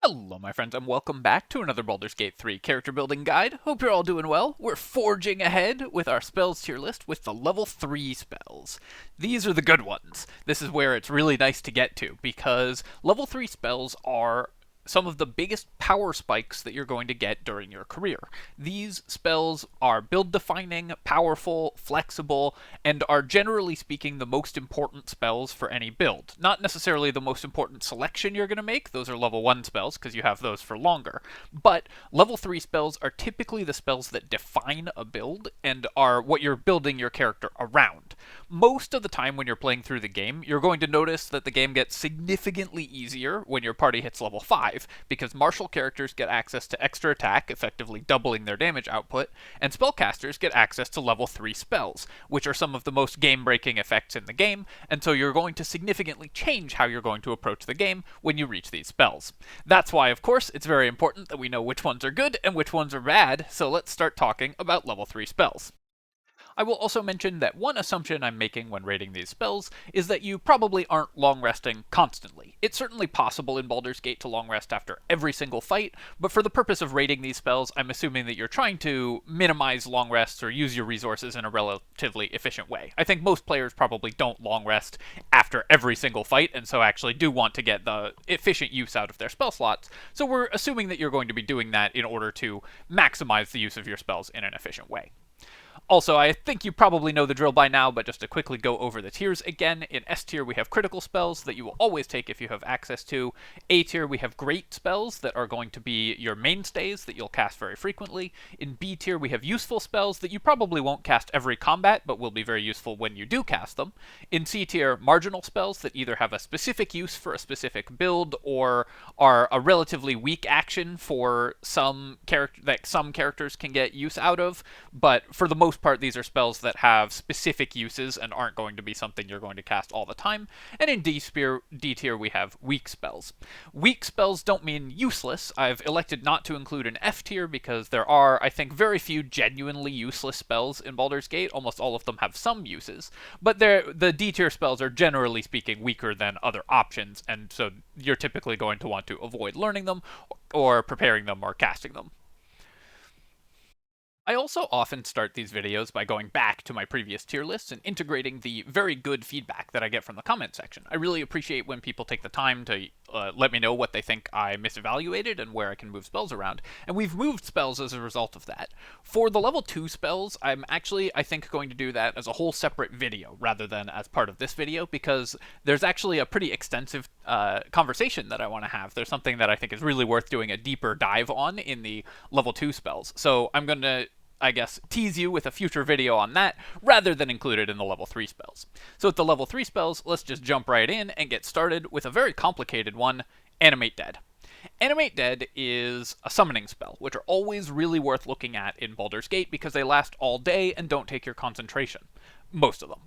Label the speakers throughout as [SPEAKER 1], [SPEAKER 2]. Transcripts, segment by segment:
[SPEAKER 1] Hello, my friends, and welcome back to another Baldur's Gate 3 character building guide. Hope you're all doing well. We're forging ahead with our spells tier list with the level 3 spells. These are the good ones. This is where it's really nice to get to, because level 3 spells are some of the biggest power spikes that you're going to get during your career. These spells are build-defining, powerful, flexible, and are generally speaking the most important spells for any build. Not necessarily the most important selection you're going to make, those are level 1 spells because you have those for longer, but level 3 spells are typically the spells that define a build and are what you're building your character around. Most of the time when you're playing through the game, you're going to notice that the game gets significantly easier when your party hits level 5, because martial characters get access to extra attack, effectively doubling their damage output, and spellcasters get access to level 3 spells, which are some of the most game-breaking effects in the game, and so you're going to significantly change how you're going to approach the game when you reach these spells. That's why, of course, it's very important that we know which ones are good and which ones are bad, so let's start talking about level 3 spells. I will also mention that one assumption I'm making when rating these spells is that you probably aren't long resting constantly. It's certainly possible in Baldur's Gate to long rest after every single fight, but for the purpose of rating these spells, I'm assuming that you're trying to minimize long rests or use your resources in a relatively efficient way. I think most players probably don't long rest after every single fight, and so actually do want to get the efficient use out of their spell slots, so we're assuming that you're going to be doing that in order to maximize the use of your spells in an efficient way. Also, I think you probably know the drill by now, but just to quickly go over the tiers again, in S tier we have critical spells that you will always take if you have access to. A tier we have great spells that are going to be your mainstays that you'll cast very frequently. In B tier we have useful spells that you probably won't cast every combat, but will be very useful when you do cast them. In C tier, marginal spells that either have a specific use for a specific build or are a relatively weak action for some characters can get use out of, but for the most part, these are spells that have specific uses and aren't going to be something you're going to cast all the time. And in D tier, we have weak spells. Weak spells don't mean useless. I've elected not to include an F tier because there are, I think, very few genuinely useless spells in Baldur's Gate. Almost all of them have some uses, but the D tier spells are generally speaking weaker than other options, and so you're typically going to want to avoid learning them or preparing them or casting them. I also often start these videos by going back to my previous tier lists and integrating the very good feedback that I get from the comment section. I really appreciate when people take the time to let me know what they think I misevaluated and where I can move spells around, and we've moved spells as a result of that. For the level 2 spells, I'm actually, I think, going to do that as a whole separate video rather than as part of this video, because there's actually a pretty extensive conversation that I want to have. There's something that I think is really worth doing a deeper dive on in the level 2 spells, so I'm going to, I guess, tease you with a future video on that, rather than include it in the level 3 spells. So with the level 3 spells, let's just jump right in and get started with a very complicated one, Animate Dead. Animate Dead is a summoning spell, which are always really worth looking at in Baldur's Gate because they last all day and don't take your concentration. Most of them.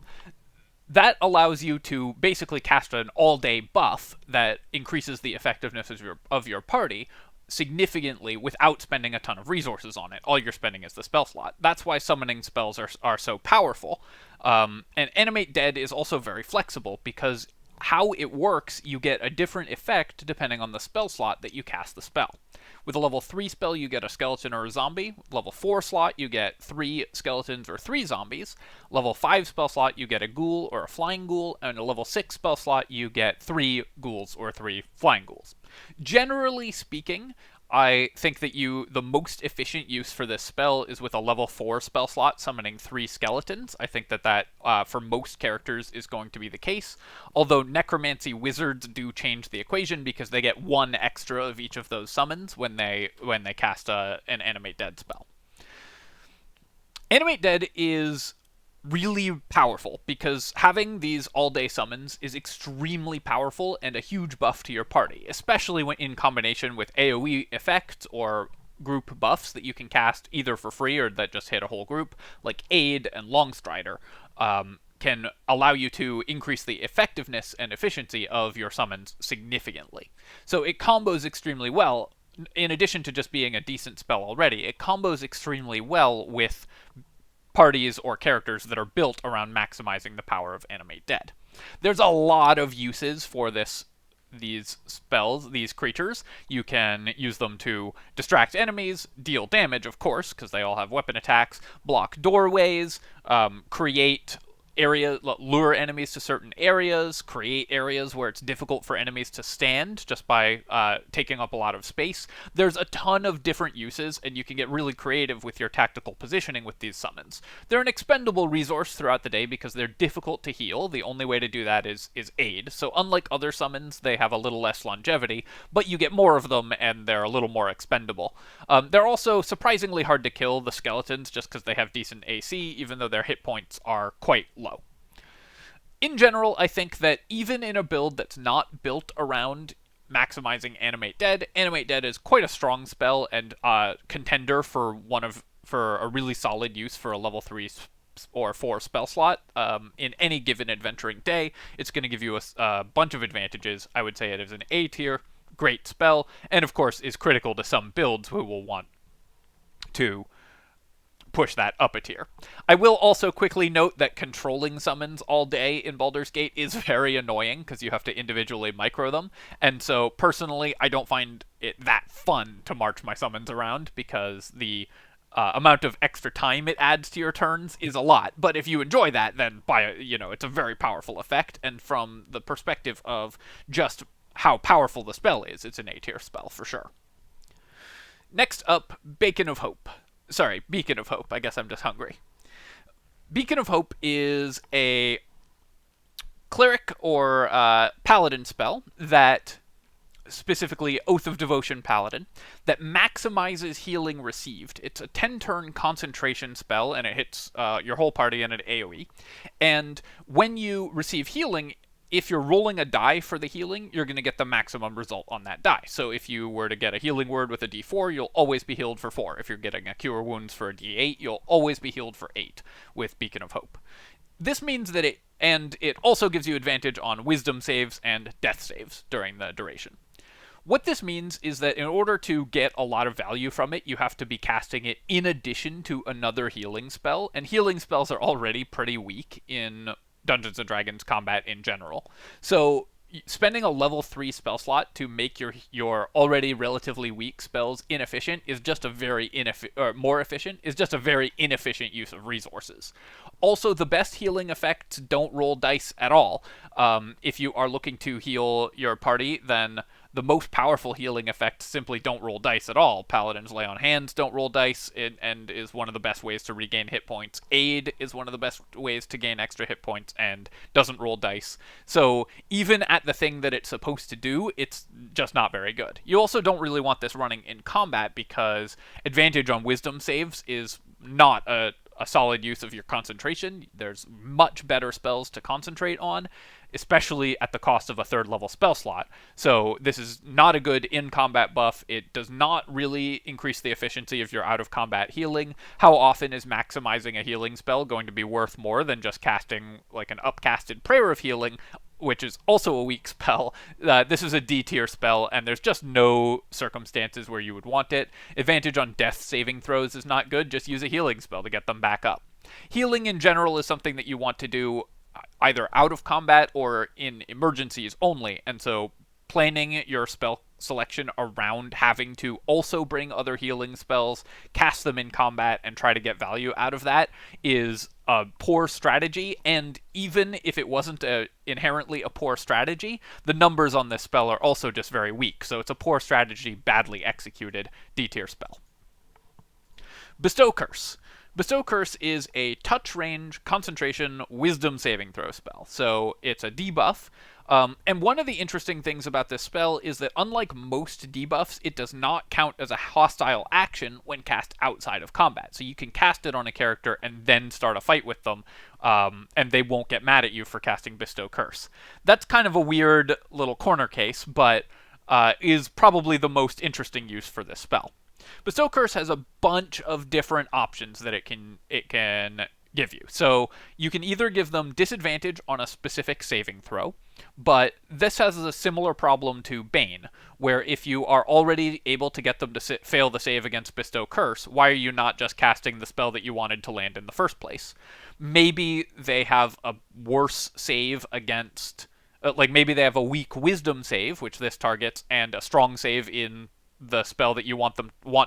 [SPEAKER 1] That allows you to basically cast an all-day buff that increases the effectiveness of your party significantly without spending a ton of resources on it. All you're spending is the spell slot. That's why summoning spells are so powerful. And Animate Dead is also very flexible because how it works, you get a different effect depending on the spell slot that you cast the spell. With a level 3 spell, you get a skeleton or a zombie. Level 4 slot, you get 3 skeletons or 3 zombies. Level 5 spell slot, you get a ghoul or a flying ghoul. And a level 6 spell slot, you get 3 ghouls or 3 flying ghouls. Generally speaking, I think that the most efficient use for this spell is with a level 4 spell slot summoning 3 skeletons. I think that for most characters is going to be the case, although necromancy wizards do change the equation because they get 1 extra of each of those summons when they cast an Animate Dead spell. Animate Dead is really powerful because having these all-day summons is extremely powerful and a huge buff to your party, especially when in combination with AoE effects or group buffs that you can cast either for free or that just hit a whole group, like Aid and Longstrider, can allow you to increase the effectiveness and efficiency of your summons significantly. So it combos extremely well. In addition to just being a decent spell already, it combos extremely well with parties or characters that are built around maximizing the power of Animate Dead. There's a lot of uses for this these spells, these creatures. You can use them to distract enemies, deal damage, of course, because they all have weapon attacks, block doorways, create lure enemies to certain areas, create areas where it's difficult for enemies to stand just by taking up a lot of space. There's a ton of different uses, and you can get really creative with your tactical positioning with these summons. They're an expendable resource throughout the day because they're difficult to heal. The only way to do that is aid. So unlike other summons, they have a little less longevity, but you get more of them, and they're a little more expendable. They're also surprisingly hard to kill, the skeletons, just because they have decent AC, even though their hit points are quite low. In general, I think that even in a build that's not built around maximizing Animate Dead is quite a strong spell and contender for a really solid use for a level 3 or 4 spell slot in any given adventuring day. It's going to give you a bunch of advantages. I would say it is an A tier, great spell, and of course is critical to some builds who will want to push that up a tier. I will also quickly note that controlling summons all day in Baldur's Gate is very annoying because you have to individually micro them, and so personally I don't find it that fun to march my summons around because the amount of extra time it adds to your turns is a lot. But if you enjoy that, then it's a very powerful effect, and from the perspective of just how powerful the spell is, it's an A tier spell for sure. Next up, Beacon of Hope. I guess I'm just hungry. Beacon of Hope is a cleric or paladin spell that, specifically Oath of Devotion Paladin, that maximizes healing received. It's a 10-turn concentration spell, and it hits your whole party in an AoE. And when you receive healing, if you're rolling a die for the healing, you're going to get the maximum result on that die. So if you were to get a healing word with a d4, you'll always be healed for 4. If you're getting a cure wounds for a d8, you'll always be healed for 8 with Beacon of Hope. This means that it also gives you advantage on wisdom saves and death saves during the duration. What this means is that in order to get a lot of value from it, you have to be casting it in addition to another healing spell, and healing spells are already pretty weak in Dungeons & Dragons combat in general. So spending a level 3 spell slot to make your already relatively weak spells inefficient is just a very more efficient is just a very inefficient use of resources. Also, the best healing effects don't roll dice at all. If you are looking to heal your party, then the most powerful healing effects simply don't roll dice at all. Paladins Lay on Hands don't roll dice, and is one of the best ways to regain hit points. Aid is one of the best ways to gain extra hit points and doesn't roll dice. So even at the thing that it's supposed to do, it's just not very good. You also don't really want this running in combat because advantage on wisdom saves is not a solid use of your concentration. There's much better spells to concentrate on, especially at the cost of a 3rd level spell slot. So this is not a good in-combat buff. It does not really increase the efficiency of your out-of-combat healing. How often is maximizing a healing spell going to be worth more than just casting like an upcasted Prayer of Healing, which is also a weak spell? This is a D tier spell, and there's just no circumstances where you would want it. Advantage on death saving throws is not good. Just use a healing spell to get them back up. Healing in general is something that you want to do either out of combat or in emergencies only, and so planning your spell selection around having to also bring other healing spells, cast them in combat, and try to get value out of that is a poor strategy. And even if it wasn't inherently a poor strategy, the numbers on this spell are also just very weak, so it's a poor strategy, badly executed D tier spell. Bestow Curse. Bestow Curse is a touch range, concentration, wisdom saving throw spell. So it's a debuff. And one of the interesting things about this spell is that unlike most debuffs, it does not count as a hostile action when cast outside of combat. So you can cast it on a character and then start a fight with them, and they won't get mad at you for casting Bestow Curse. That's kind of a weird little corner case, but is probably the most interesting use for this spell. Bestow Curse has a bunch of different options that it can give you. So you can either give them disadvantage on a specific saving throw, but this has a similar problem to Bane, where if you are already able to get them to fail the save against Bestow Curse, why are you not just casting the spell that you wanted to land in the first place? Maybe they have a worse save against like maybe they have a weak wisdom save, which this targets, and a strong save in the spell that you want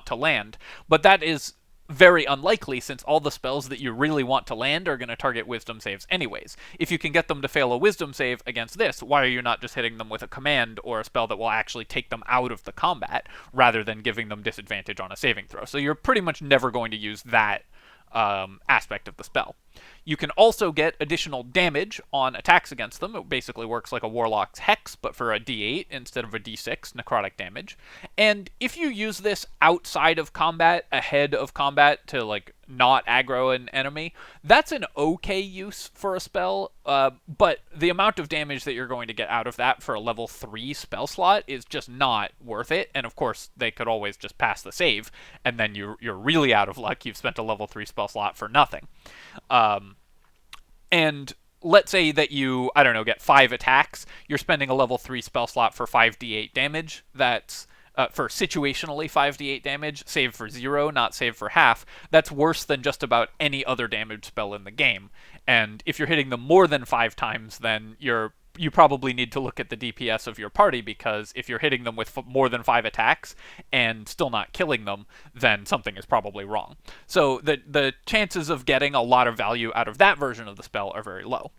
[SPEAKER 1] to land. But that is very unlikely, since all the spells that you really want to land are going to target wisdom saves anyways. If you can get them to fail a wisdom save against this, why are you not just hitting them with a command or a spell that will actually take them out of the combat, rather than giving them disadvantage on a saving throw? So you're pretty much never going to use that aspect of the spell. You can also get additional damage on attacks against them. It basically works like a Warlock's Hex, but for a d8 instead of a d6 necrotic damage. And if you use this outside of combat, ahead of combat, to like not aggro an enemy, that's an okay use for a spell, but the amount of damage that you're going to get out of that for a level 3 spell slot is just not worth it. And of course, they could always just pass the save, and then you're really out of luck. You've spent a level 3 spell slot for nothing. And let's say that you, I don't know, get 5 attacks. You're spending a level 3 spell slot for 5d8 damage. That's for situationally 5d8 damage, save for 0, not save for half. That's worse than just about any other damage spell in the game. And if you're hitting them more than 5 times, then you probably need to look at the DPS of your party, because if you're hitting them with more than 5 attacks and still not killing them, then something is probably wrong. So the chances of getting a lot of value out of that version of the spell are very low.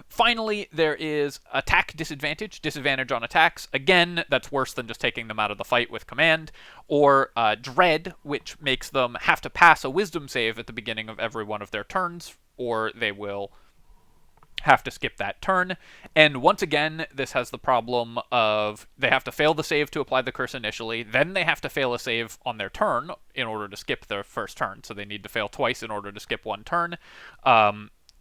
[SPEAKER 1] Finally, there is attack disadvantage, disadvantage on attacks. Again, that's worse than just taking them out of the fight with command. Or dread, which makes them have to pass a wisdom save at the beginning of every one of their turns, or they will have to skip that turn. And once again, this has the problem of they have to fail the save to apply the curse initially, then they have to fail a save on their turn in order to skip their first turn. So they need to fail twice in order to skip one turn.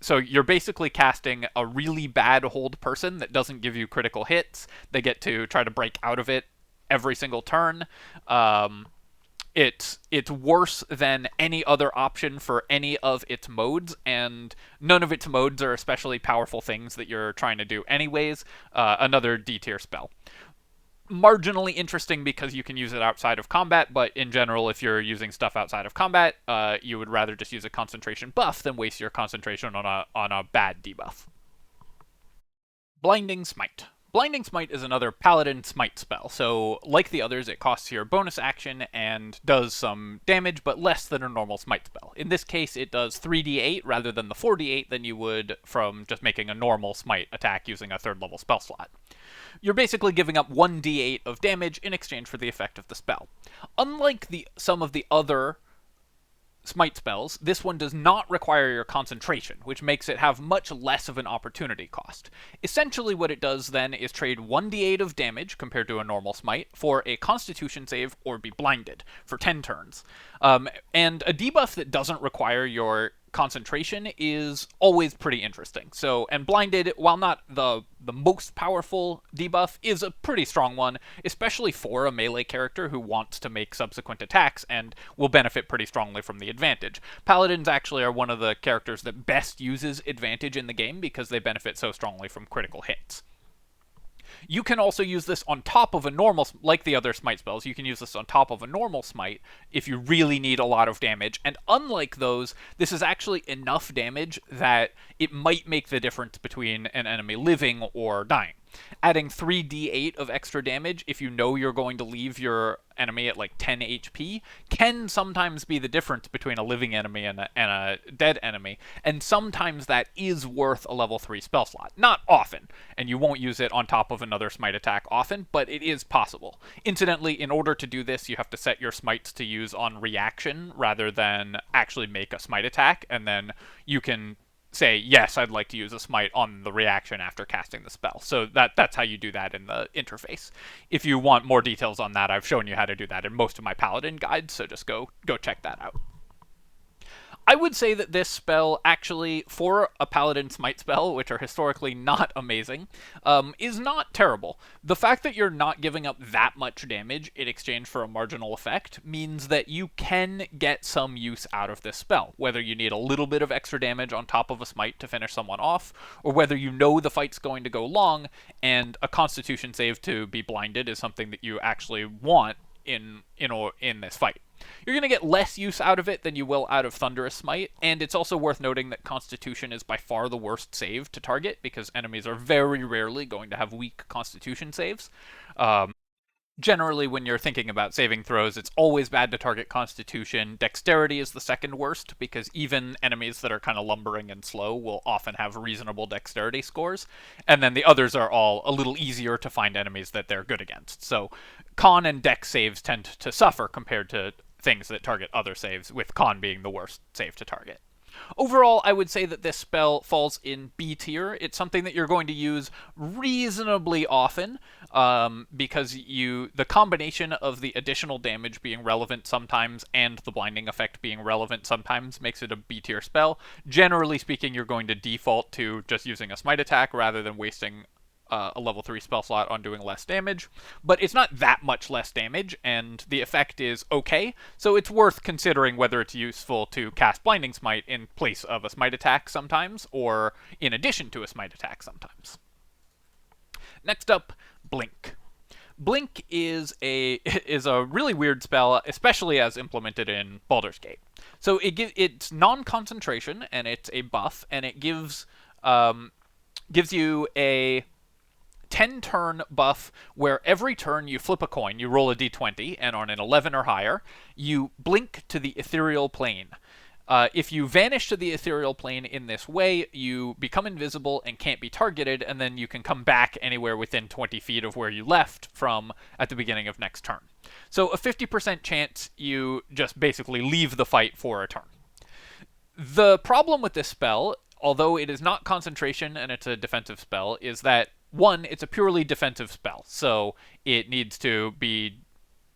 [SPEAKER 1] So you're basically casting a really bad hold person that doesn't give you critical hits. They get to try to break out of it every single turn. It's worse than any other option for any of its modes, and none of its modes are especially powerful things that you're trying to do anyways. Another D-tier spell. Marginally interesting because you can use it outside of combat, but in general, if you're using stuff outside of combat, you would rather just use a concentration buff than waste your concentration on a bad debuff. Blinding Smite. Blinding Smite is another Paladin Smite spell, so like the others, it costs your bonus action and does some damage, but less than a normal Smite spell. In this case, it does 3d8 rather than the 4d8 than you would from just making a normal Smite attack using a 3rd level spell slot. You're basically giving up 1d8 of damage in exchange for the effect of the spell. Unlike some of the other Smite spells, this one does not require your concentration, which makes it have much less of an opportunity cost. Essentially what it does then is trade 1d8 of damage, compared to a normal Smite, for a Constitution save or be blinded for 10 turns. And a debuff that doesn't require your concentration is always pretty interesting. So, and blinded, while not the most powerful debuff, is a pretty strong one, especially for a melee character who wants to make subsequent attacks and will benefit pretty strongly from the advantage. Paladins actually are one of the characters that best uses advantage in the game because they benefit so strongly from critical hits. You can also use this on top of a normal, like the other Smite spells, you can use this on top of a normal Smite if you really need a lot of damage, and unlike those, this is actually enough damage that it might make the difference between an enemy living or dying. Adding 3d8 of extra damage if you know you're going to leave your enemy at like 10 HP can sometimes be the difference between a living enemy and a dead enemy, and sometimes that is worth a level 3 spell slot. Not often, and you won't use it on top of another Smite attack often, but it is possible. Incidentally, in order to do this, you have to set your Smites to use on reaction rather than actually make a Smite attack, and then you can say, yes, I'd like to use a Smite on the reaction after casting the spell. So that's how you do that in the interface. If you want more details on that, I've shown you how to do that in most of my Paladin guides, so just go check that out. I would say that this spell actually, for a Paladin Smite spell, which are historically not amazing, is not terrible. The fact that you're not giving up that much damage in exchange for a marginal effect means that you can get some use out of this spell, whether you need a little bit of extra damage on top of a Smite to finish someone off, or whether you know the fight's going to go long, and a Constitution save to be blinded is something that you actually want in this fight. You're going to get less use out of it than you will out of Thunderous Smite, and it's also worth noting that Constitution is by far the worst save to target, because enemies are very rarely going to have weak Constitution saves. Generally, when you're thinking about saving throws, it's always bad to target Constitution. Dexterity is the second worst, because even enemies that are kind of lumbering and slow will often have reasonable dexterity scores. And then the others are all a little easier to find enemies that they're good against. So Con and Dex saves tend to suffer compared to things that target other saves, with Con being the worst save to target. Overall, I would say that this spell falls in B tier. It's something that you're going to use reasonably often, because the combination of the additional damage being relevant sometimes and the blinding effect being relevant sometimes makes it a B tier spell. Generally speaking, you're going to default to just using a smite attack rather than wasting a level 3 spell slot on doing less damage, but it's not that much less damage, and the effect is okay, so it's worth considering whether it's useful to cast Blinding Smite in place of a smite attack sometimes, or in addition to a smite attack sometimes. Next up, Blink. Blink is a really weird spell, especially as implemented in Baldur's Gate. So it's non-concentration, and it's a buff, and it gives you a 10-turn buff where every turn you flip a coin, you roll a d20, and on an 11 or higher, you blink to the ethereal plane. If you vanish to the ethereal plane in this way, you become invisible and can't be targeted, and then you can come back anywhere within 20 feet of where you left from at the beginning of next turn. So a 50% chance you just basically leave the fight for a turn. The problem with this spell, although it is not concentration and it's a defensive spell, is that, one, it's a purely defensive spell, so it needs to be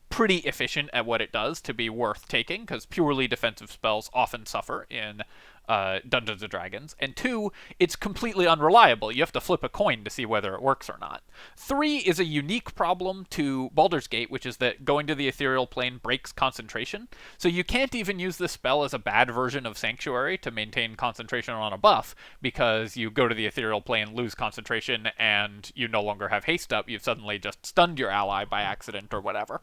[SPEAKER 1] pretty efficient at what it does to be worth taking, because purely defensive spells often suffer in Dungeons & Dragons. And two, it's completely unreliable. You have to flip a coin to see whether it works or not. Three is a unique problem to Baldur's Gate, which is that going to the ethereal plane breaks concentration. So you can't even use this spell as a bad version of Sanctuary to maintain concentration on a buff, because you go to the ethereal plane, lose concentration, and you no longer have haste up. You've suddenly just stunned your ally by accident or whatever.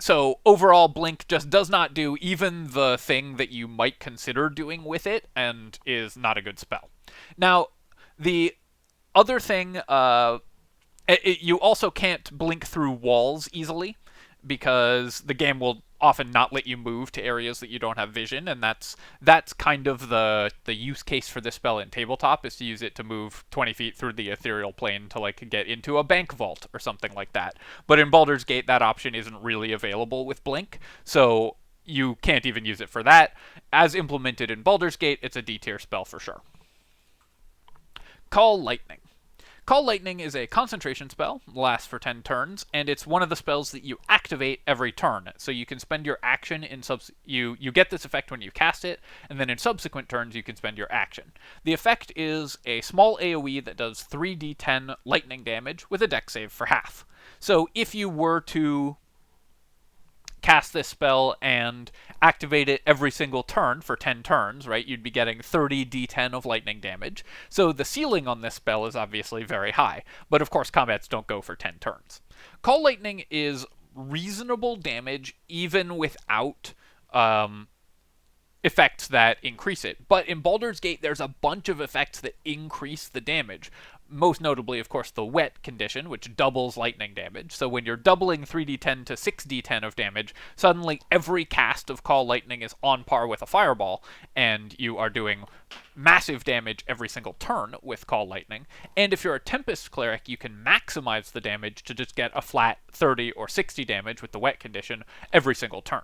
[SPEAKER 1] So overall, Blink just does not do even the thing that you might consider doing with it, and is not a good spell. Now, the other thing, you also can't blink through walls easily, because the game will often not let you move to areas that you don't have vision, and that's kind of the use case for this spell in tabletop, is to use it to move 20 feet through the ethereal plane to like get into a bank vault or something like that. But in Baldur's Gate, that option isn't really available with Blink, so you can't even use it for that. As implemented in Baldur's Gate, it's a D tier spell for sure. Call Lightning. Call Lightning is a concentration spell, lasts for 10 turns, and it's one of the spells that you activate every turn. So you can spend your action in you get this effect when you cast it, and then in subsequent turns you can spend your action. The effect is a small AoE that does 3d10 lightning damage with a dex save for half. So if you were to cast this spell and activate it every single turn for 10 turns, right, you'd be getting 30 d10 of lightning damage. So the ceiling on this spell is obviously very high, but of course combats don't go for 10 turns. Call Lightning is reasonable damage even without effects that increase it. But in Baldur's Gate, there's a bunch of effects that increase the damage. Most notably, of course, the wet condition, which doubles lightning damage. So when you're doubling 3d10 to 6d10 of damage, suddenly every cast of Call Lightning is on par with a fireball, and you are doing massive damage every single turn with Call Lightning. And if you're a Tempest Cleric, you can maximize the damage to just get a flat 30 or 60 damage with the wet condition every single turn.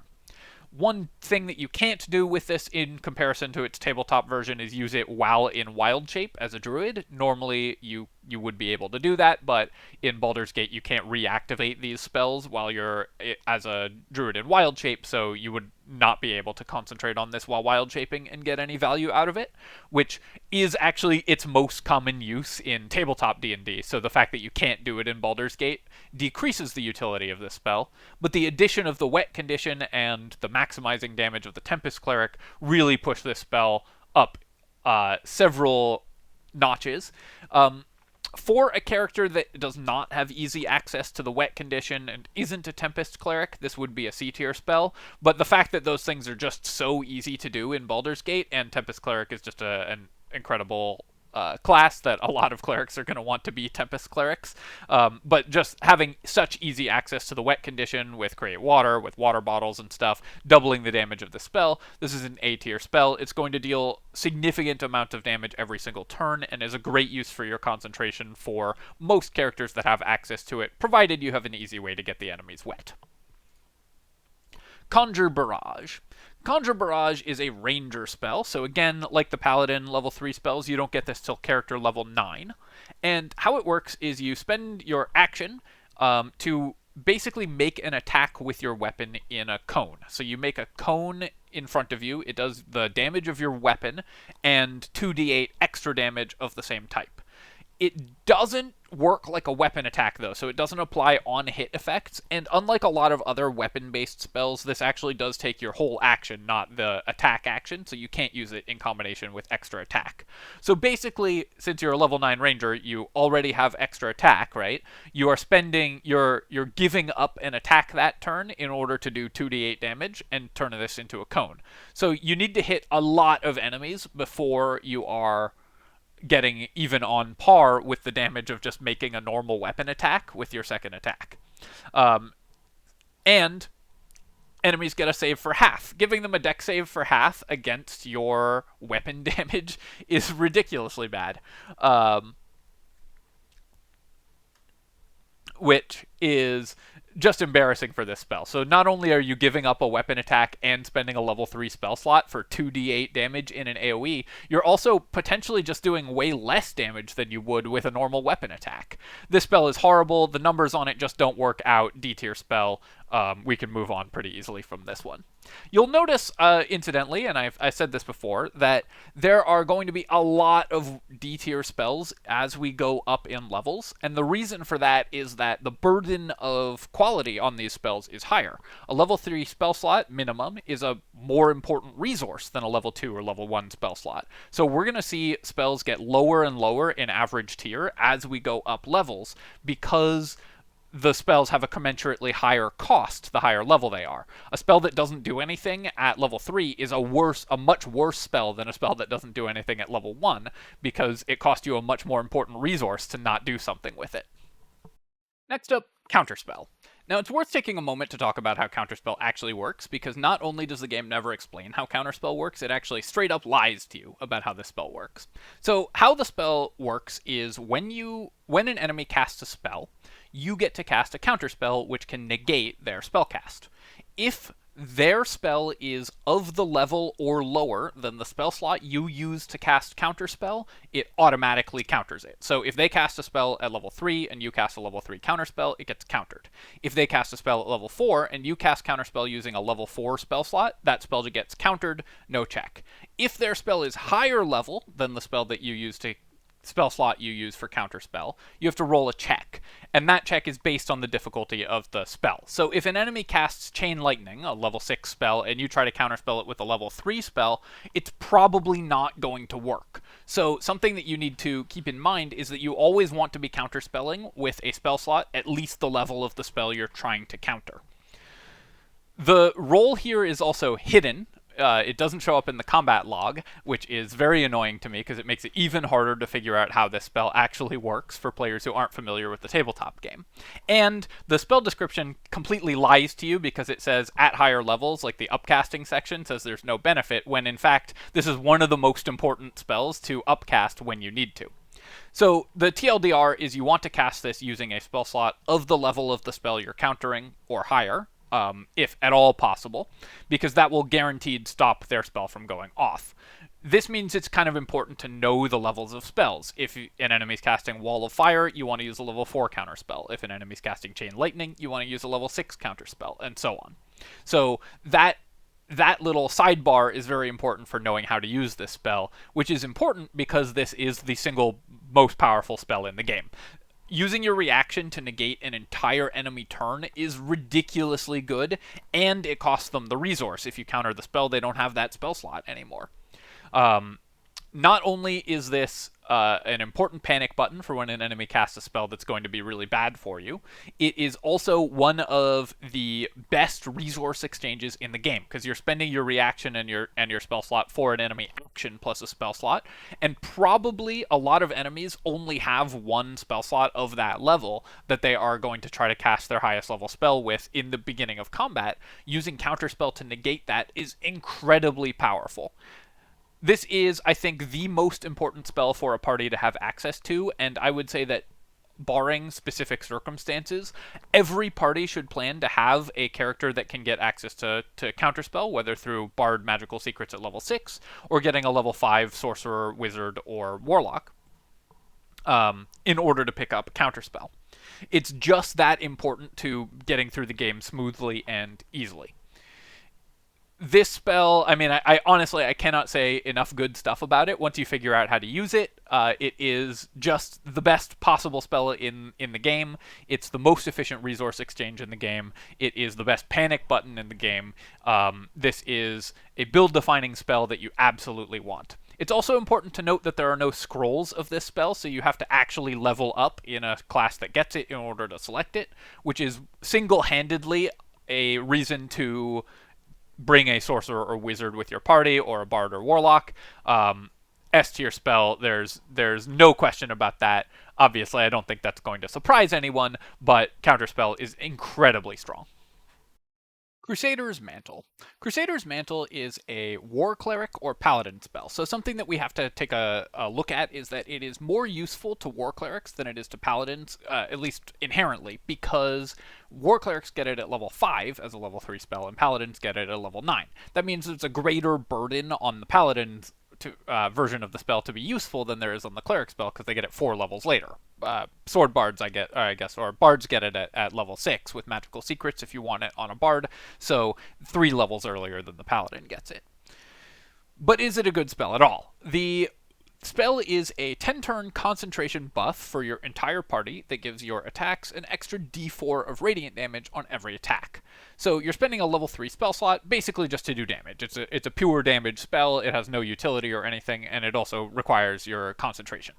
[SPEAKER 1] One thing that you can't do with this in comparison to its tabletop version is use it while in Wild Shape as a druid. Normally, you would be able to do that, but in Baldur's Gate, you can't reactivate these spells while you're as a druid in Wild Shape, so you would not be able to concentrate on this while wild shaping and get any value out of it, which is actually its most common use in tabletop D&D, so the fact that you can't do it in Baldur's Gate decreases the utility of this spell, but the addition of the wet condition and the maximizing damage of the Tempest Cleric really push this spell up several notches. For a character that does not have easy access to the wet condition and isn't a Tempest Cleric, this would be a C-tier spell, but the fact that those things are just so easy to do in Baldur's Gate, and Tempest Cleric is just an incredible class that a lot of clerics are going to want to be Tempest Clerics, but just having such easy access to the wet condition with Create Water, with water bottles and stuff, doubling the damage of the spell. This is an A-tier spell. It's going to deal significant amount of damage every single turn, and is a great use for your concentration for most characters that have access to it, provided you have an easy way to get the enemies wet. Conjure Barrage. Conjure Barrage is a ranger spell, so again, like the Paladin level 3 spells, you don't get this till character level 9. And how it works is you spend your action to basically make an attack with your weapon in a cone. So you make a cone in front of you, it does the damage of your weapon, and 2d8 extra damage of the same type. It doesn't work like a weapon attack, though, so it doesn't apply on-hit effects, and unlike a lot of other weapon-based spells, this actually does take your whole action, not the attack action, so you can't use it in combination with extra attack. So basically, since you're a level 9 ranger, you already have extra attack, right? You are spending, you're giving up an attack that turn in order to do 2d8 damage and turn this into a cone. So you need to hit a lot of enemies before you are getting even on par with the damage of just making a normal weapon attack with your second attack. And enemies get a save for half. Giving them a dex save for half against your weapon damage is ridiculously bad. Which is just embarrassing for this spell. So not only are you giving up a weapon attack and spending a level 3 spell slot for 2d8 damage in an AoE, you're also potentially just doing way less damage than you would with a normal weapon attack. This spell is horrible. The numbers on it just don't work out. D-tier spell. We can move on pretty easily from this one. You'll notice, incidentally, and I said this before, that there are going to be a lot of D-tier spells as we go up in levels, and the reason for that is that the burden of quality on these spells is higher. A level 3 spell slot, minimum, is a more important resource than a level 2 or level 1 spell slot. So we're going to see spells get lower and lower in average tier as we go up levels, because the spells have a commensurately higher cost the higher level they are. A spell that doesn't do anything at level 3 is a much worse spell than a spell that doesn't do anything at level 1, because it costs you a much more important resource to not do something with it. Next up, Counterspell. Now, it's worth taking a moment to talk about how Counterspell actually works, because not only does the game never explain how Counterspell works, it actually straight up lies to you about how the spell works. So, how the spell works is when an enemy casts a spell, you get to cast a counterspell which can negate their spellcast. If their spell is of the level or lower than the spell slot you use to cast counterspell, it automatically counters it. So if they cast a spell at level 3 and you cast a level 3 counterspell, it gets countered. If they cast a spell at level 4 and you cast counterspell using a level 4 spell slot, that spell gets countered, no check. If their spell is higher level than the spell slot you use for counterspell, you have to roll a check, and that check is based on the difficulty of the spell. So if an enemy casts Chain Lightning, a level 6 spell, and you try to counterspell it with a level 3 spell, it's probably not going to work. So something that you need to keep in mind is that you always want to be counterspelling with a spell slot at least the level of the spell you're trying to counter. The roll here is also hidden. It doesn't show up in the combat log, which is very annoying to me because it makes it even harder to figure out how this spell actually works for players who aren't familiar with the tabletop game. And the spell description completely lies to you because it says at higher levels, like the upcasting section says there's no benefit, when in fact this is one of the most important spells to upcast when you need to. So the TLDR is you want to cast this using a spell slot of the level of the spell you're countering or higher, if at all possible, because that will guaranteed stop their spell from going off. This means it's kind of important to know the levels of spells. If an enemy's casting Wall of Fire, you want to use a level 4 counterspell. If an enemy's casting Chain Lightning, you want to use a level 6 counterspell, and so on. So that little sidebar is very important for knowing how to use this spell, which is important because this is the single most powerful spell in the game. Using your reaction to negate an entire enemy turn is ridiculously good, and it costs them the resource. If you counter the spell, they don't have that spell slot anymore. not only is this an important panic button for when an enemy casts a spell that's going to be really bad for you, it is also one of the best resource exchanges in the game, because you're spending your reaction and your spell slot for an enemy action plus a spell slot, and probably a lot of enemies only have one spell slot of that level that they are going to try to cast their highest level spell with in the beginning of combat. Using Counterspell to negate that is incredibly powerful. This is, I think, the most important spell for a party to have access to, and I would say that, barring specific circumstances, every party should plan to have a character that can get access to Counterspell, whether through Bard Magical Secrets at level 6, or getting a level 5 Sorcerer, Wizard, or Warlock, in order to pick up Counterspell. It's just that important to getting through the game smoothly and easily. This spell, I mean, I honestly, I cannot say enough good stuff about it. Once you figure out how to use it, it is just the best possible spell in the game. It's the most efficient resource exchange in the game. It is the best panic button in the game. This is a build-defining spell that you absolutely want. It's also important to note that there are no scrolls of this spell, so you have to actually level up in a class that gets it in order to select it, which is single-handedly a reason to bring a sorcerer or wizard with your party, or a bard or warlock. S tier spell, there's no question about that. Obviously, I don't think that's going to surprise anyone, but Counterspell is incredibly strong. Crusader's Mantle. Crusader's Mantle is a War Cleric or Paladin spell. So something that we have to take a look at is that it is more useful to War Clerics than it is to Paladins, at least inherently, because War Clerics get it at level 5 as a level 3 spell, and Paladins get it at level 9. That means it's a greater burden on the Paladins version of the spell to be useful than there is on the Cleric spell, because they get it 4 levels later. Sword Bards, I guess, or Bards get it at level 6 with Magical Secrets if you want it on a Bard, so 3 levels earlier than the Paladin gets it. But is it a good spell at all? The spell is a 10-turn concentration buff for your entire party that gives your attacks an extra d4 of radiant damage on every attack. So you're spending a level 3 spell slot basically just to do damage. It's a pure damage spell, it has no utility or anything, and it also requires your concentration.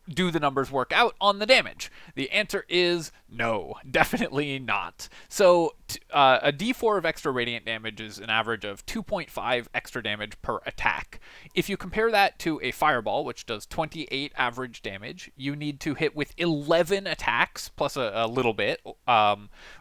[SPEAKER 1] Do the numbers work out on the damage? The answer is no, definitely not. So a d4 of extra radiant damage is an average of 2.5 extra damage per attack. If you compare that to a fireball, which does 28 average damage, you need to hit with 11 attacks plus a little bit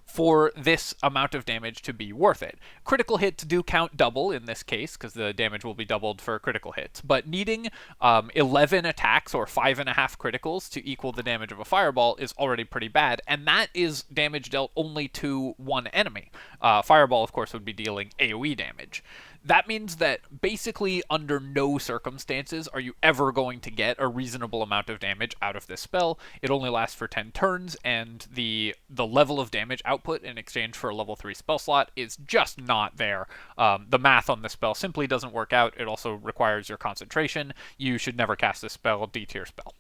[SPEAKER 1] for this amount of damage to be worth it. Critical hits do count double in this case, because the damage will be doubled for critical hits, but needing 11 attacks or 5.5 criticals to equal the damage of a fireball is already pretty bad, and that is damage dealt only to one enemy. Fireball, of course, would be dealing AoE damage. That means that basically under no circumstances are you ever going to get a reasonable amount of damage out of this spell. It only lasts for 10 turns, and the level of damage output in exchange for a level 3 spell slot is just not there. The math on this spell simply doesn't work out. It also requires your concentration. You should never cast this spell, D tier spell.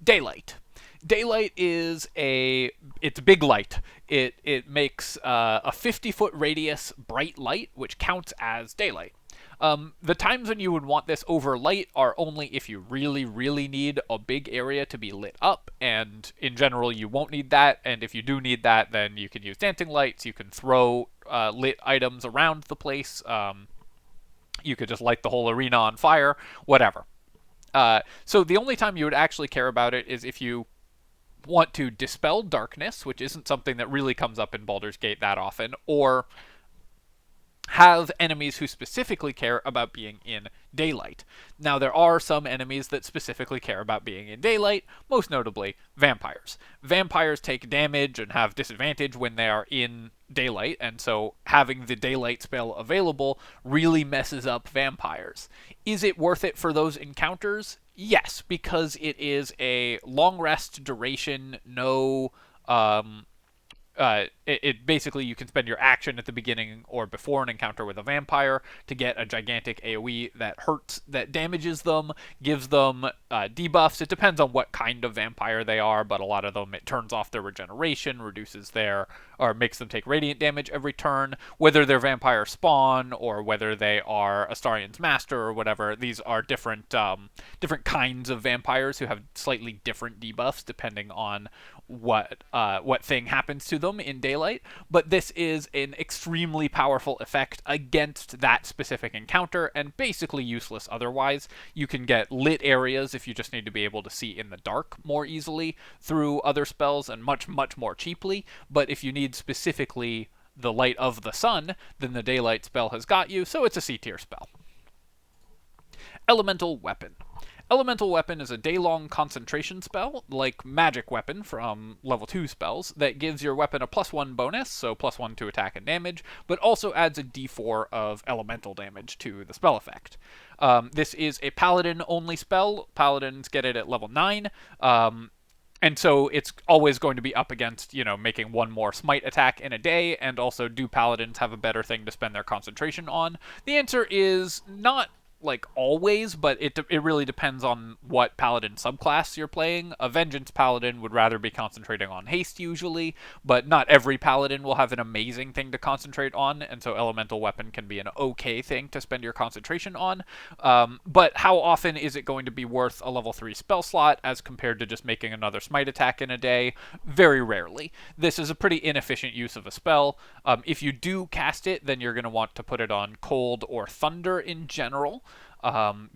[SPEAKER 1] Daylight. Daylight is it's big light. It makes a 50-foot radius bright light, which counts as daylight. The times when you would want this over light are only if you really, really need a big area to be lit up, and in general you won't need that, and if you do need that, then you can use dancing lights, you can throw lit items around the place, you could just light the whole arena on fire, whatever. So the only time you would actually care about it is if you want to dispel darkness, which isn't something that really comes up in Baldur's Gate that often, or have enemies who specifically care about being in daylight. Now, there are some enemies that specifically care about being in daylight, most notably vampires. Vampires take damage and have disadvantage when they are in daylight, and so having the daylight spell available really messes up vampires. Is it worth it for those encounters? Yes, because it is a long rest duration, no it basically, you can spend your action at the beginning or before an encounter with a vampire to get a gigantic AoE that hurts, that damages them, gives them debuffs. It depends on what kind of vampire they are, but a lot of them, it turns off their regeneration, reduces their, or makes them take radiant damage every turn. Whether they're vampire spawn or whether they are Astarion's master or whatever, these are different different kinds of vampires who have slightly different debuffs depending on what thing happens to them in daylight. But this is an extremely powerful effect against that specific encounter, and basically useless otherwise. You can get lit areas if you just need to be able to see in the dark more easily through other spells, and much more cheaply. But if you need specifically the light of the sun, then the daylight spell has got you, so it's a C tier spell. Elemental Weapon. Elemental Weapon is a day-long concentration spell, like Magic Weapon from level 2 spells, that gives your weapon a +1 bonus, so +1 to attack and damage, but also adds a d4 of elemental damage to the spell effect. This is a Paladin-only spell. Paladins get it at level 9, and so it's always going to be up against, making one more Smite attack in a day, and also, do Paladins have a better thing to spend their concentration on? The answer is not always, but it really depends on what Paladin subclass you're playing. A Vengeance Paladin would rather be concentrating on haste usually, but not every Paladin will have an amazing thing to concentrate on, and so Elemental Weapon can be an okay thing to spend your concentration on. But how often is it going to be worth a level 3 spell slot as compared to just making another Smite attack in a day? Very rarely. This is a pretty inefficient use of a spell. If you do cast it, then you're going to want to put it on Cold or Thunder in general.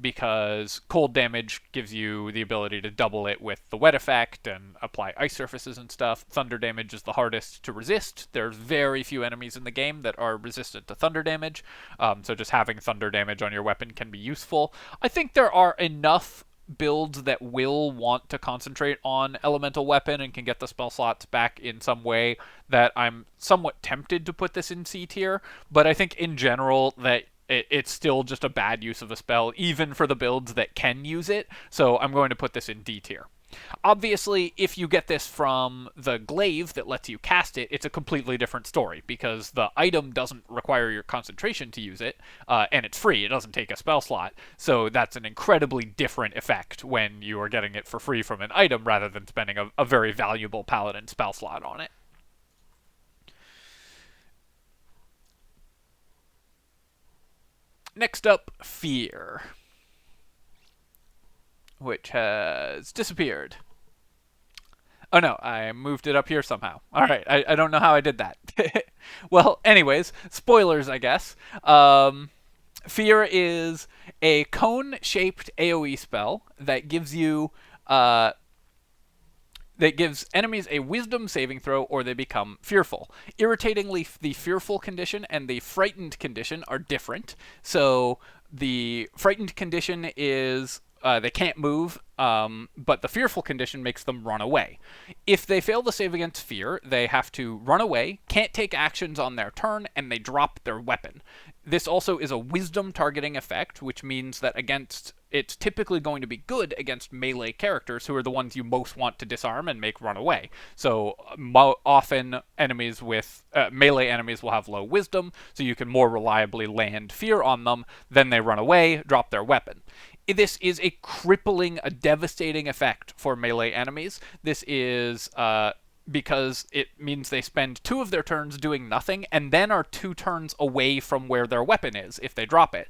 [SPEAKER 1] Because cold damage gives you the ability to double it with the wet effect and apply ice surfaces and stuff. Thunder damage is the hardest to resist. There's very few enemies in the game that are resistant to thunder damage, so just having thunder damage on your weapon can be useful. I think there are enough builds that will want to concentrate on Elemental Weapon and can get the spell slots back in some way that I'm somewhat tempted to put this in C tier, but I think in general that it's still just a bad use of a spell, even for the builds that can use it, so I'm going to put this in D tier. Obviously, if you get this from the glaive that lets you cast it, it's a completely different story, because the item doesn't require your concentration to use it, and it's free. It doesn't take a spell slot, so that's an incredibly different effect when you are getting it for free from an item rather than spending a very valuable paladin spell slot on it. Next up, Fear, which has disappeared. Oh no, I moved it up here somehow. Alright, I don't know how I did that. Well, anyways, spoilers, I guess. Fear is a cone-shaped AoE spell that gives you that gives enemies a wisdom saving throw or they become fearful. Irritatingly, the fearful condition and the frightened condition are different. So the frightened condition is they can't move, but the fearful condition makes them run away. If they fail to save against fear, they have to run away, can't take actions on their turn, and they drop their weapon. This also is a wisdom targeting effect, which means that it's typically going to be good against melee characters who are the ones you most want to disarm and make run away. So often enemies with melee enemies will have low wisdom, so you can more reliably land fear on them. Then they run away, drop their weapon. This is a crippling, a devastating effect for melee enemies. This is because it means they spend 2 of their turns doing nothing and then are 2 turns away from where their weapon is if they drop it.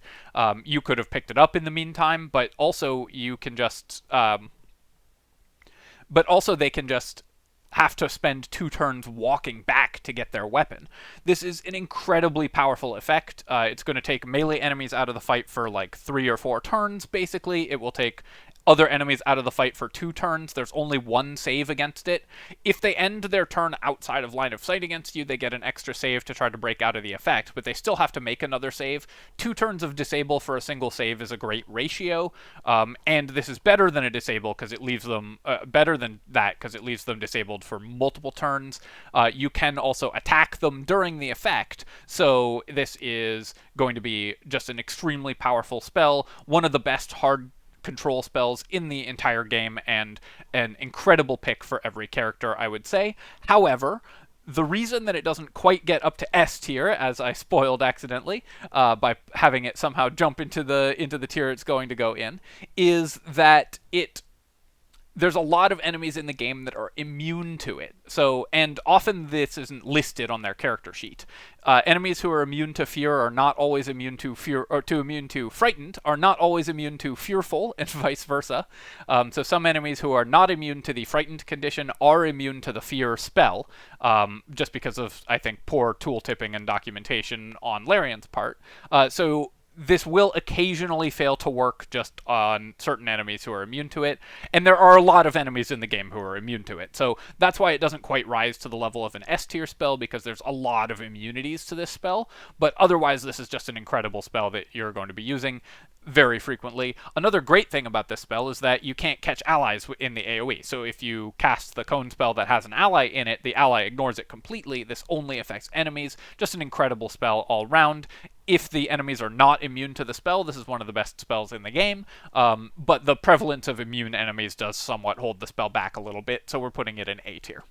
[SPEAKER 1] You could have picked it up in the meantime, but also you can just they can just have to spend 2 turns walking back to get their weapon. This is an incredibly powerful effect. It's going to take melee enemies out of the fight for 3 or 4 turns, basically. It will take other enemies out of the fight for 2 turns. There's only 1 save against it. If they end their turn outside of line of sight against you, they get an extra save to try to break out of the effect, but they still have to make another save. 2 turns of disable for a single save is a great ratio, and this is better than a disable because it leaves them disabled for multiple turns. You can also attack them during the effect, so this is going to be just an extremely powerful spell, one of the best hard control spells in the entire game, and an incredible pick for every character, I would say. However, The reason that it doesn't quite get up to S tier, as I spoiled accidentally by having it somehow jump into the tier it's going to go in, is that there's a lot of enemies in the game that are immune to it. So, and often this isn't listed on their character sheet. Enemies who are immune to fear are not always immune to fear, or immune to frightened are not always immune to fearful, and vice versa. So some enemies who are not immune to the frightened condition are immune to the fear spell, just because of, I think, poor tooltipping and documentation on Larian's part. So this will occasionally fail to work just on certain enemies who are immune to it, and there are a lot of enemies in the game who are immune to it. So that's why it doesn't quite rise to the level of an S tier spell, because there's a lot of immunities to this spell, but otherwise this is just an incredible spell that you're going to be using very frequently. Another great thing about this spell is that you can't catch allies in the AoE. So if you cast the cone spell that has an ally in it, the ally ignores it completely. This only affects enemies. Just an incredible spell all round. If the enemies are not immune to the spell, this is one of the best spells in the game, but the prevalence of immune enemies does somewhat hold the spell back a little bit, so we're putting it in A tier.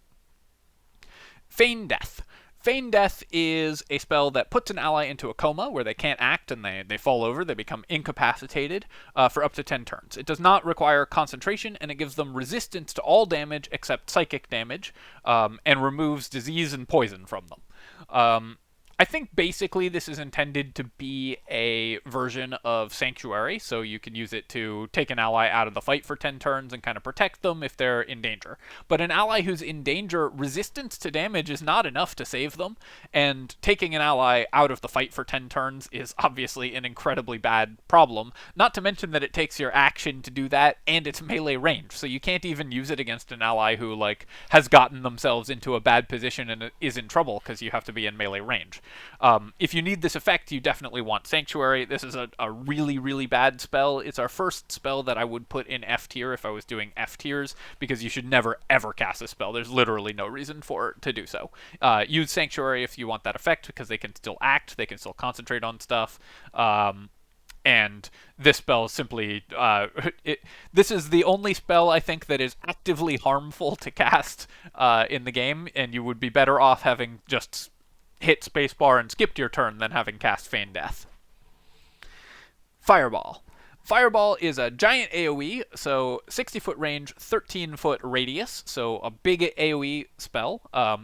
[SPEAKER 1] Feign Death. Feign Death is a spell that puts an ally into a coma where they can't act and they fall over, they become incapacitated for up to 10 turns. It does not require concentration, and it gives them resistance to all damage except psychic damage, and removes disease and poison from them. I think basically this is intended to be a version of Sanctuary, so you can use it to take an ally out of the fight for 10 turns and kind of protect them if they're in danger. But an ally who's in danger, resistance to damage is not enough to save them, and taking an ally out of the fight for 10 turns is obviously an incredibly bad problem, not to mention that it takes your action to do that, and it's melee range, so you can't even use it against an ally who, like, has gotten themselves into a bad position and is in trouble because you have to be in melee range. If you need this effect, you definitely want Sanctuary. This is a really, really bad spell. It's our first spell that I would put in F tier if I was doing F tiers, because you should never, ever cast a spell. There's literally no reason to do so. Use Sanctuary if you want that effect, because they can still act, they can still concentrate on stuff. And this spell is simply... this is the only spell, I think, that is actively harmful to cast in the game, and you would be better off having just hit spacebar and skipped your turn than having cast Feign Death. Fireball. Fireball is a giant AoE, so 60-foot range, 13-foot radius, so a big AoE spell.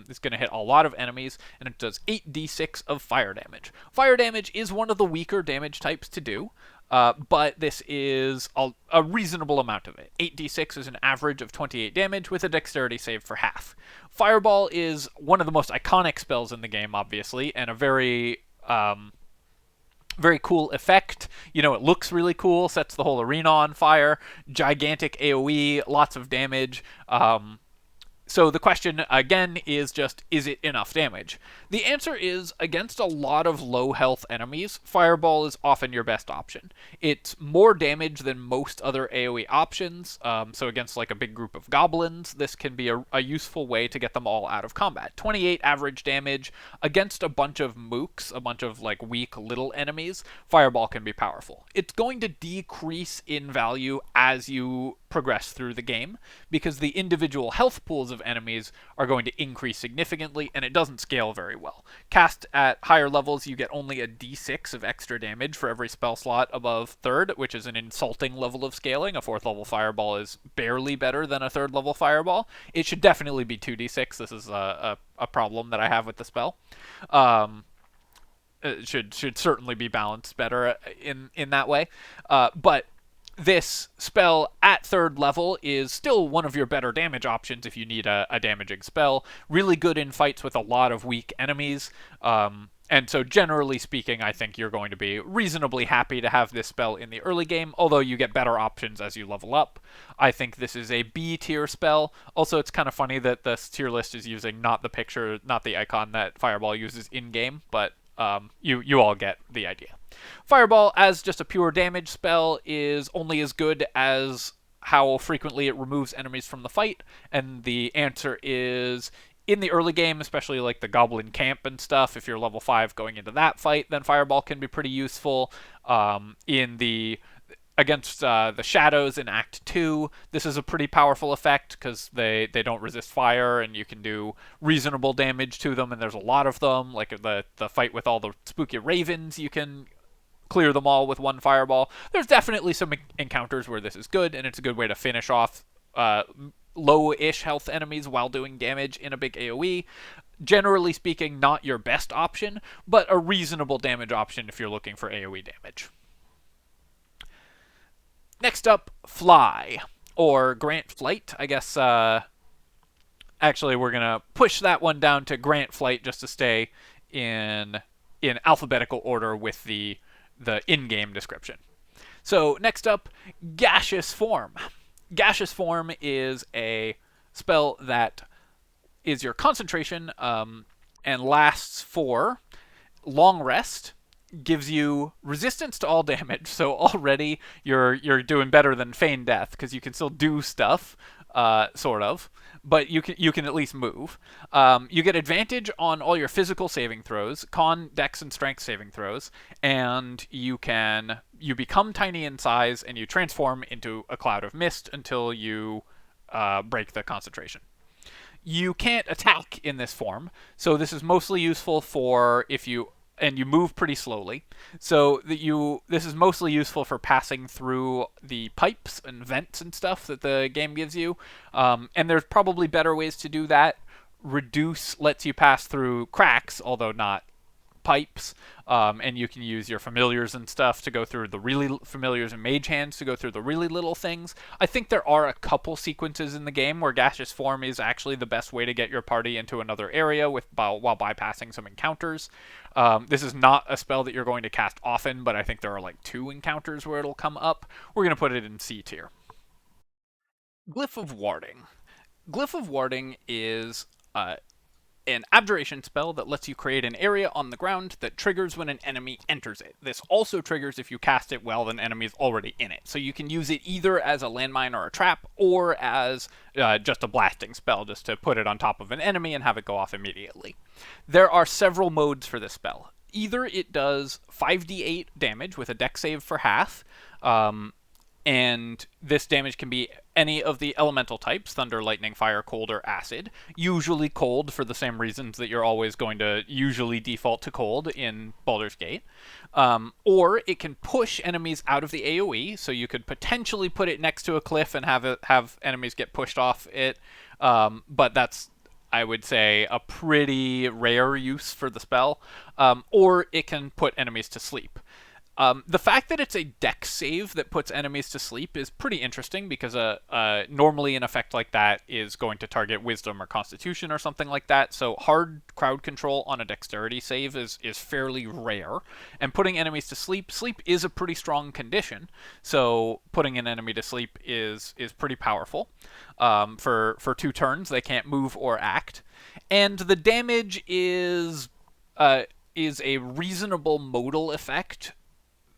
[SPEAKER 1] It's going to hit a lot of enemies, and it does 8d6 of fire damage. Fire damage is one of the weaker damage types to do, but this is a reasonable amount of it. 8d6 is an average of 28 damage with a dexterity save for half. Fireball is one of the most iconic spells in the game, obviously, and a very cool effect. You know, it looks really cool, sets the whole arena on fire, gigantic AoE, lots of damage. So the question, again, is just, is it enough damage? The answer is, against a lot of low health enemies, Fireball is often your best option. It's more damage than most other AoE options, so against like a big group of goblins, this can be a useful way to get them all out of combat. 28 average damage against a bunch of mooks, a bunch of like weak little enemies, Fireball can be powerful. It's going to decrease in value as you progress through the game, because the individual health pools of enemies are going to increase significantly, and it doesn't scale very well. Cast at higher levels, you get only a d6 of extra damage for every spell slot above 3rd, which is an insulting level of scaling. A 4th level Fireball is barely better than a 3rd level Fireball. It should definitely be 2d6. This is a problem that I have with the spell. It should certainly be balanced better in that way. But this spell at 3rd level is still one of your better damage options if you need a damaging spell. Really good in fights with a lot of weak enemies. And so generally speaking, I think you're going to be reasonably happy to have this spell in the early game, although you get better options as you level up. I think this is a B tier spell. Also, it's kind of funny that this tier list is using not the icon that Fireball uses in-game, but you all get the idea. Fireball, as just a pure damage spell, is only as good as how frequently it removes enemies from the fight, and the answer is, in the early game, especially like the Goblin Camp and stuff, if you're level 5 going into that fight, then Fireball can be pretty useful. against the shadows in Act 2, this is a pretty powerful effect because they don't resist fire and you can do reasonable damage to them, and there's a lot of them. Like the fight with all the spooky ravens, you can clear them all with one fireball. There's definitely some encounters where this is good, and it's a good way to finish off low-ish health enemies while doing damage in a big AoE. Generally speaking, not your best option, but a reasonable damage option if you're looking for AoE damage. Next up, Fly, or Grant Flight. I guess, actually, we're going to push that one down to Grant Flight just to stay in alphabetical order with the in-game description. So, next up, Gaseous Form. Gaseous Form is a spell that is your concentration and lasts for long rest, gives you resistance to all damage, so already you're doing better than Feign Death because you can still do stuff, sort of, but you can at least move. You get advantage on all your physical saving throws, con, dex, and strength saving throws, and you become tiny in size and you transform into a cloud of mist until you break the concentration. You can't attack in this form, so this is mostly useful for if you move pretty slowly. So this is mostly useful for passing through the pipes and vents and stuff that the game gives you. And there's probably better ways to do that. Reduce lets you pass through cracks, although not pipes, and you can use your familiars and stuff to go through the really familiars and mage hands to go through the really little things. I think there are a couple sequences in the game where Gaseous Form is actually the best way to get your party into another area while bypassing some encounters. This is not a spell that you're going to cast often, but I think there are like 2 encounters where it'll come up. We're going to put it in C tier. Glyph of Warding. Glyph of Warding is an abjuration spell that lets you create an area on the ground that triggers when an enemy enters it. This also triggers if you cast it while an enemy is already in it. So you can use it either as a landmine or a trap, or as just a blasting spell, just to put it on top of an enemy and have it go off immediately. There are several modes for this spell. Either it does 5d8 damage with a dex save for half, and this damage can be any of the elemental types: thunder, lightning, fire, cold, or acid. Usually cold, for the same reasons that you're always going to usually default to cold in Baldur's Gate. Or it can push enemies out of the AoE, so you could potentially put it next to a cliff and have enemies get pushed off it. But that's, I would say, a pretty rare use for the spell. Or it can put enemies to sleep. The fact that it's a dex save that puts enemies to sleep is pretty interesting, because normally an effect like that is going to target wisdom or constitution or something like that, so hard crowd control on a dexterity save is fairly rare. And putting enemies to sleep is a pretty strong condition, so putting an enemy to sleep is pretty powerful. For 2 turns, they can't move or act. And the damage is a reasonable modal effect.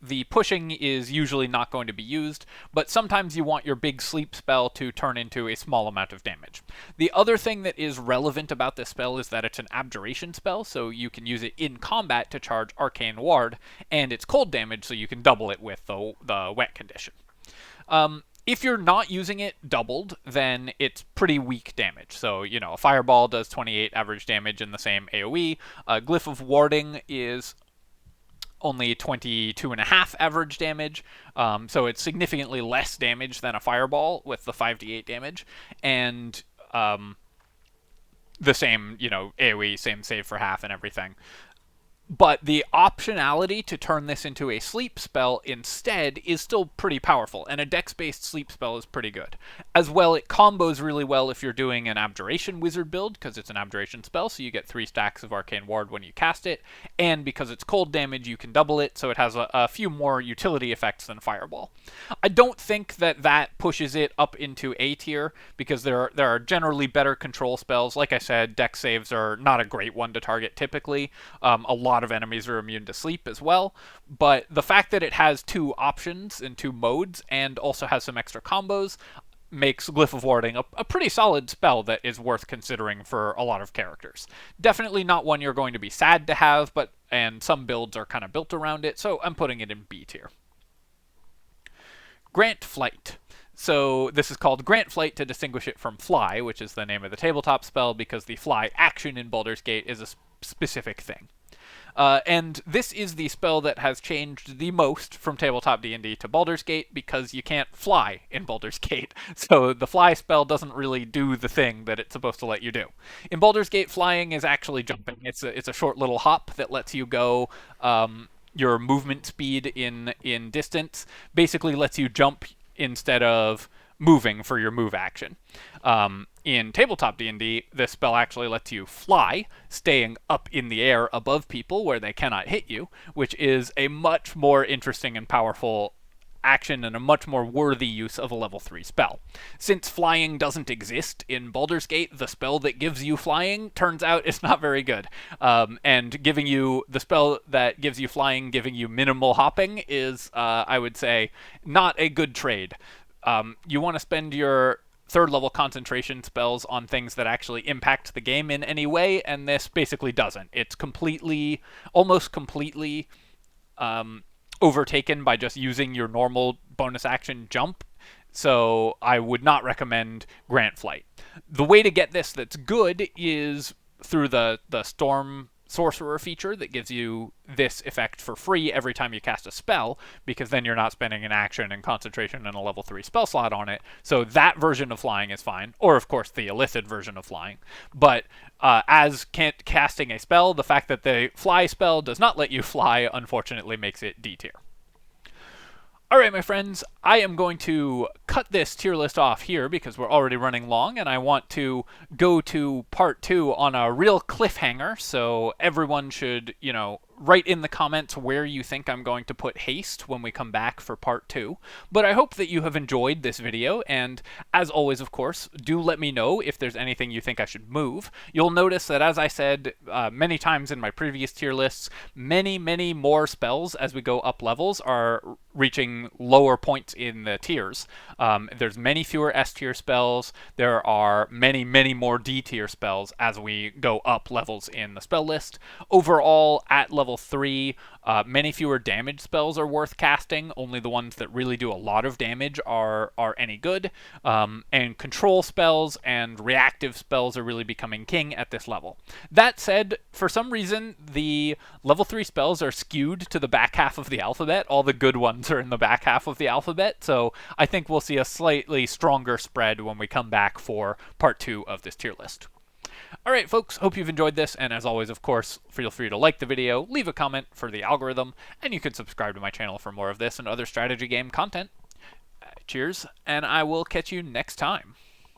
[SPEAKER 1] The pushing is usually not going to be used, but sometimes you want your big sleep spell to turn into a small amount of damage. The other thing that is relevant about this spell is that it's an abjuration spell, so you can use it in combat to charge Arcane Ward, and it's cold damage, so you can double it with the wet condition. If you're not using it doubled, then it's pretty weak damage. So, a fireball does 28 average damage in the same AoE. Glyph of Warding is only 22.5 average damage, so it's significantly less damage than a fireball with the 5d8 damage, and the same, AoE, same save for half and everything. But the optionality to turn this into a sleep spell instead is still pretty powerful, and a dex-based sleep spell is pretty good. As well, it combos really well if you're doing an Abjuration Wizard build, because it's an Abjuration spell, so you get 3 stacks of Arcane Ward when you cast it, and because it's cold damage, you can double it, so it has a few more utility effects than Fireball. I don't think that pushes it up into A tier, because there are generally better control spells. Like I said, dex saves are not a great one to target typically. A lot of enemies are immune to sleep as well, but the fact that it has 2 options and 2 modes and also has some extra combos makes Glyph of Warding a pretty solid spell that is worth considering for a lot of characters. Definitely not one you're going to be sad to have, and some builds are kind of built around it, so I'm putting it in B tier. Grant Flight. So this is called Grant Flight to distinguish it from Fly, which is the name of the tabletop spell, because the Fly action in Baldur's Gate is a specific thing. And this is the spell that has changed the most from tabletop D&D to Baldur's Gate, because you can't fly in Baldur's Gate. So the fly spell doesn't really do the thing that it's supposed to let you do. In Baldur's Gate, flying is actually jumping. It's a short little hop that lets you go. Your movement speed in distance basically lets you jump instead of moving for your move action. In tabletop D&D, this spell actually lets you fly, staying up in the air above people where they cannot hit you, which is a much more interesting and powerful action and a much more worthy use of a level 3 spell. Since flying doesn't exist in Baldur's Gate, the spell that gives you flying turns out it's not very good. And giving you the spell that gives you flying, giving you minimal hopping is, I would say, not a good trade. You want to spend your third level concentration spells on things that actually impact the game in any way, and this basically doesn't. It's almost completely overtaken by just using your normal bonus action jump, so I would not recommend Grant Flight. The way to get this that's good is through the Storm Sorcerer feature that gives you this effect for free every time you cast a spell, because then you're not spending an action and concentration and a level 3 spell slot on it. So that version of flying is fine, or of course the illicit version of flying. But as casting a spell, the fact that the fly spell does not let you fly unfortunately makes it D tier. Alright, my friends, I am going to cut this tier list off here because we're already running long, and I want to go to part 2 on a real cliffhanger, so everyone should, write in the comments where you think I'm going to put haste when we come back for part 2. But I hope that you have enjoyed this video, and as always, of course, do let me know if there's anything you think I should move. You'll notice that, as I said many times in my previous tier lists, many, many more spells as we go up levels are reaching lower points in the tiers. There's many fewer S tier spells. There are many, many more D tier spells as we go up levels in the spell list. Overall, at level 3, many fewer damage spells are worth casting. Only the ones that really do a lot of damage are any good. And control spells and reactive spells are really becoming king at this level. That said, for some reason, the level 3 spells are skewed to the back half of the alphabet. All the good ones are in the back half of the alphabet, so I think we'll see a slightly stronger spread when we come back for part 2 of this tier list. Alright folks, hope you've enjoyed this, and as always, of course, feel free to like the video, leave a comment for the algorithm, and you can subscribe to my channel for more of this and other strategy game content. Cheers, and I will catch you next time.